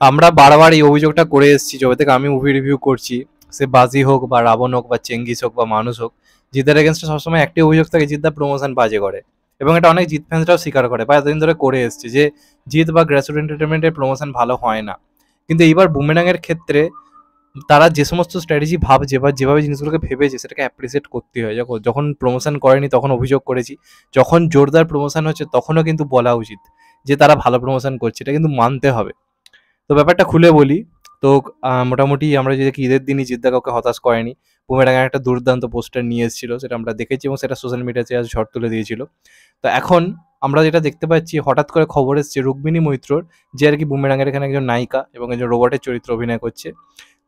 আমরা বারবার এই অভিযোগটা করে এসেছি যবে থেকে আমি মুভি রিভিউ করছি। সে বাজি হোক বা রাবণ হোক বা চেঙ্গিস হোক বা মানুষ হোক, জিতের এগেনস্টে সবসময় একটি অভিযোগ থাকে, জিদ্দা প্রমোশন বাজে করে। এবং এটা অনেক জিত ফ্যান্সরাও স্বীকার করে বা এতদিন ধরে করে এসছে যে জিত বা গ্রাসরুট এন্টারটেনমেন্টের প্রমোশন ভালো হয় না। কিন্তু এইবার বুমেরাঙের ক্ষেত্রে তারা যে সমস্ত স্ট্র্যাটেজি ভাবছে বা যেভাবে জিনিসগুলোকে ভেবেছে সেটাকে অ্যাপ্রিসিয়েট করতে হয়। যখন যখন প্রমোশন করেনি তখন অভিযোগ করেছি, যখন জোরদার প্রমোশন হচ্ছে তখনও কিন্তু বলা উচিত যে তারা ভালো প্রমোশন করছে, এটা কিন্তু মানতে হবে। তো ব্যাপারটা খুলে বলি। তো মোটামুটি আমরা যে দেখি ঈদের দিনই জিদ্দা কাউকে হতাশ করেনি। বুমেরাঙের একটা দুর্দান্ত পোস্টার নিয়ে এসেছিল, সেটা আমরা দেখেছি এবং সেটা সোশ্যাল মিডিয়াতে আজ ঝড় তুলে দিয়েছিল। তো এখন আমরা যেটা দেখতে পাচ্ছি, হঠাৎ করে খবর এসছে রুক্মিণী মৈত্রর, যে আর কি বুমেরাঙের এখানে একজন নায়িকা এবং একজন রোবটের চরিত্র অভিনয় করছে।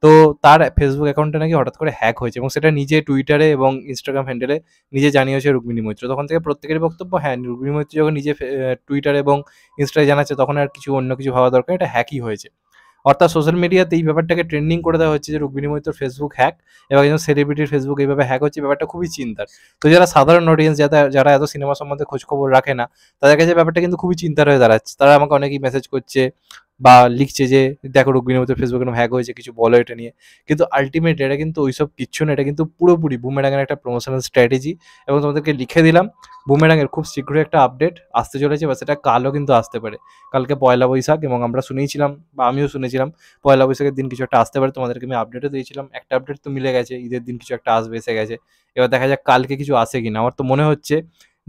তো তার ফেসবুক অ্যাকাউন্টটা নাকি হঠাৎ করে হ্যাক হয়েছে এবং সেটা নিজে টুইটারে এবং ইনস্টাগ্রাম হ্যান্ডেলে নিজে জানিয়েছে রুক্মিণী মৈত্র। তখন থেকে প্রত্যেকেরই বক্তব্য, হ্যাঁ, রুক্মিণী মৈত্র যখন নিজে টুইটারে এবং ইনস্টায় জানাচ্ছে তখন আর কিছু অন্য কিছু ভাবা দরকার, এটা হ্যাকই হয়েছে। অর্থাৎ সোশ্যাল মিডিয়াতে এই ব্যাপারটাকে ট্রেন্ডিং করে দেওয়া হচ্ছে যে রুক্মিণী মৈত্র ফেসবুক হ্যাক এবং একজন সেলিব্রিটির ফেসবুক এইভাবে হ্যাক হচ্ছে, ব্যাপারটা খুবই চিন্তার। তো যারা সাধারণ অডিয়েন্স, যারা এত সিনেমা সম্বন্ধে খোঁজ খবর রাখে না, তাদের কাছে ব্যাপারটা কিন্তু খুবই চিন্তার হয়ে দাঁড়াচ্ছে। তারা আমাকে অনেকেই মেসেজ করছে বা লিখছে যে দেখো রুক্মিণী মৈত্র ফেসবুক এরকম হ্যাক হয়েছে, কিছু বলো এটা নিয়ে। কিন্তু আলটিমেটলি এটা কিন্তু ওইসব কিচ্ছু না, এটা কিন্তু পুরোপুরি বুমেরাঙের একটা প্রমোশনাল স্ট্র্যাটেজি। এবং তোমাদেরকে লিখে দিলাম, বুমেরাঙের খুব শীঘ্রই একটা আপডেট আসতে চলেছে বা সেটা কালও কিন্তু আসতে পারে। কালকে পয়লা বৈশাখ এবং আমরা শুনেইছিলাম বা আমিও শুনেছিলাম পয়লা বৈশাখের দিন কিছু একটা আসতে পারে। তোমাদেরকে আমি আপডেটও দিয়েছিলাম, একটা আপডেট তো মিলে গেছে, ঈদের দিন কিছু একটা আসবে, এসে গেছে। এবার দেখা যাক কালকে কিছু আসে কিনা। আমার তো মনে হচ্ছে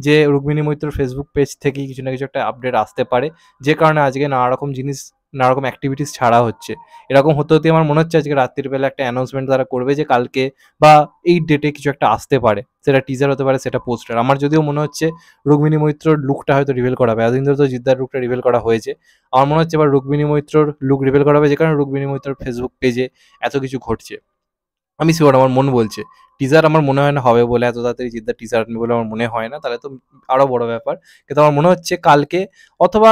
যে রুক্মিণী মৈত্রর ফেসবুক পেজ থেকেই কিছু না কিছু একটা আপডেট আসতে পারে, যে কারণে আজকে নানা রকম জিনিস, নানা রকম অ্যাক্টিভিটিস ছাড়া হচ্ছে। এরকম হতে হতে আমার মনে হচ্ছে আজকে রাত্রির বেলা একটা অ্যানাউন্সমেন্ট তারা করবে যে কালকে বা এই ডেটে কিছু একটা আসতে পারে, সেটা টিজার হতে পারে, সেটা পোস্টার। আমার যদিও মনে হচ্ছে রুক্মিণী মৈত্রর লুকটা হয়তো রিভিল করা হবে, এতদিন ধরে তো জিদ্দার লুকটা রিভিল করা হয়েছে। আমার মনে হচ্ছে এবার রুক্মিণী মৈত্রর লুক রিভিল করা হবে, যে কারণে রুক্মিণী মৈত্রর ফেসবুক পেজে এত কিছু ঘটছে। আমি শিওর, আমার মন বলছে টিজার আমার মনে হয় না হবে বলে, এত তাড়াতাড়ি জিদ্দার টিজার আনবে বলে আমার মনে হয় না, তাহলে তো আরো বড় ব্যাপার। কিন্তু আমার মনে হচ্ছে কালকে অথবা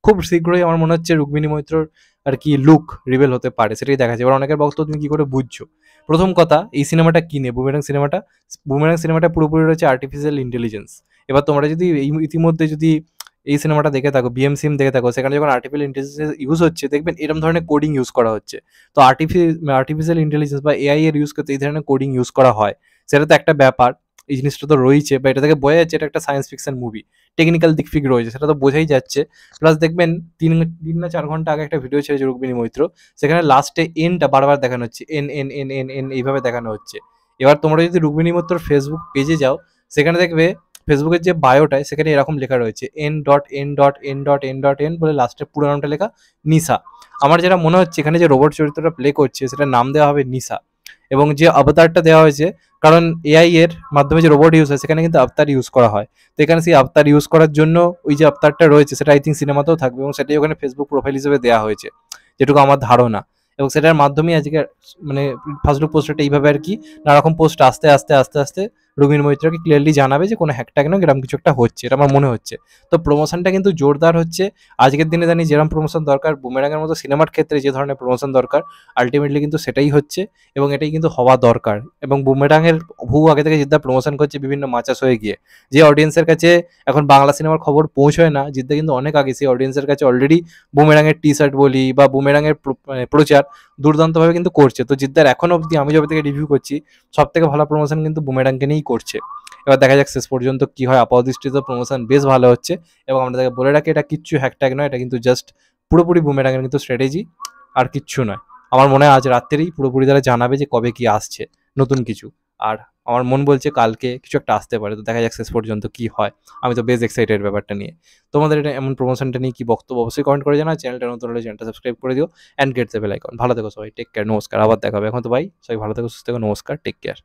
খুব শীঘ্রই আমার মনে হচ্ছে রুক্মিণী মৈত্রর আর কি লুক রিভেল হতে পারে, সেটাই দেখা যায়। এবার অনেকের বক্তব্য তুমি কি করে বুঝছো? প্রথম কথা, এই সিনেমাটা কিনে বুমেরাং সিনেমাটা পুরোপুরি রয়েছে আর্টিফিশিয়াল ইন্টেলিজেন্স। এবার তোমরা যদি ইতিমধ্যে যদি এই সিনেমাটা দেখে থাকো, বিএমসিএম দেখে থাকো, সেখানে যখন আর্টিফিশিয়াল ইন্টেলিজেন্স ইউজ হচ্ছে দেখবেন এরকম ধরনের কোডিং ইউজ করা হচ্ছে। তো আর্টিফিশিয়াল ইন্টেলিজেন্স বা এআই এর ইউজ করতে এই ধরনের কোডিং ইউজ করা হয়, সেটা তো একটা ব্যাপার। এই জিনিসটা তো রয়েছে বা এটা থেকে বোঝা যাচ্ছে এটা একটা সায়েন্স ফিকশন মুভি। টেকনিক্যাল দিক ফিক রয়েছে, সেটা তো বোঝাই যাচ্ছে। প্লাস দেখবেন 3 না 4 ঘন্টা আগে একটা ভিডিও ছেড়েছে রুক্মিণী মৈত্র, সেখানে লাস্টে এনটা বারবার দেখানো হচ্ছে, N N N N N এইভাবে দেখানো হচ্ছে। এবার তোমরা যদি রুক্মিণী মৈত্রর ফেসবুক পেজে যাও, সেখানে দেখবে ফেসবুকের যে বায়োটায় সেখানে এরকম লেখা রয়েছে N.N.N.N বলে লাস্টের পুরো নামটা লেখা, নিশা। আমার যেটা মনে হচ্ছে এখানে যে রোবট চরিত্রটা প্লে করছে সেটার নাম দেওয়া হবে নিশা। এবং যে অবতারটা দেওয়া হয়েছে, কারণ এআই এর মাধ্যমে যে রোবট ইউজ হয় সেখানে কিন্তু আবতার ইউজ করা হয়। তো এখানে সেই আবতার ইউজ করার জন্য ওই যে আবতারটা রয়েছে সেটা আই থিঙ্ক সিনেমাতেও থাকবে এবং সেটাই ওখানে ফেসবুক প্রোফাইল হিসেবে দেওয়া হয়েছে, যেটুকু আমার ধারণা। এবং সেটার মাধ্যমেই আজকে মানে ফার্স্ট লুক পোস্টারটা এইভাবে আর কি নানারকম পোস্ট আস্তে আস্তে আস্তে আস্তে রবীন্দ্র মৈত্রকে ক্লিয়ারলি জানাবে যে কোনো হ্যাকট্যাগ না, এরকম কিছু একটা হচ্ছে, এটা আমার মনে হচ্ছে। তো প্রমোশনটা কিন্তু জোরদার হচ্ছে। আজকের দিনে জানি যেরকম প্রমোশন দরকার বুমেরাঙের মতো সিনেমার ক্ষেত্রে, যে ধরনের প্রমোশন দরকার আলটিমেটলি কিন্তু সেটাই হচ্ছে এবং এটাই কিন্তু হওয়া দরকার। এবং বুমেরাঙের বহু আগে থেকে জিদ্দা প্রমোশন করছে বিভিন্ন মাচাস হয়ে গিয়ে, যে অডিয়েন্সের কাছে এখন বাংলা সিনেমার খবর পৌঁছয় না, জিদ্দা কিন্তু অনেক আগে সেই অডিয়েন্সের কাছে অলরেডি বুমেরাঙের টি শার্ট বলি বা বুমেরাঙের প্রচার দুর্দান্তভাবে কিন্তু করছে। তো জিদ্দার এখন অবধি আমি যবে থেকে রিভিউ করছি সব থেকে ভালো প্রমোশন কিন্তু বুমেরাংকে নিয়েই করছে। এবার দেখা যাক শেষ পর্যন্ত কি হয়। আপাতদৃষ্টিতে প্রমোশন বেশ ভালো হচ্ছে এবং আমরা তাকে বলে রাখি এটা কিচ্ছু হ্যাকট্যাগ নয়, এটা কিন্তু জাস্ট পুরোপুরি বুমেরাঙের কিন্তু স্ট্র্যাটেজি, আর কিচ্ছু নয়। আমার মনে হয় আজ রাত্রেই পুরোপুরি তারা জানাবে যে কবে কি আসছে নতুন কিছু। আর আমার মন বলছে কালকে কিছু একটা আসতে পারে, তো দেখা যাক শেষ পর্যন্ত কি হয়। আমি তো বেশ এক্সাইটেড ব্যাপারটা নিয়ে। তোমাদের এটা এমন প্রমোশনটা নিয়ে কি বক্তব্য অবশ্যই কমেন্ট করে জানাও। চ্যানেলটা নতুন হলে চ্যানেলটা সাবস্ক্রাইব করে দিও and get the bell icon. ভালো থেকো সবাই, টেক কেয়ার, নমস্কার। আবার দেখাবে, এখন তো ভাই সবাই ভালো থেকো, সুস্থ থেকো, নমস্কার, টেক কেয়ার।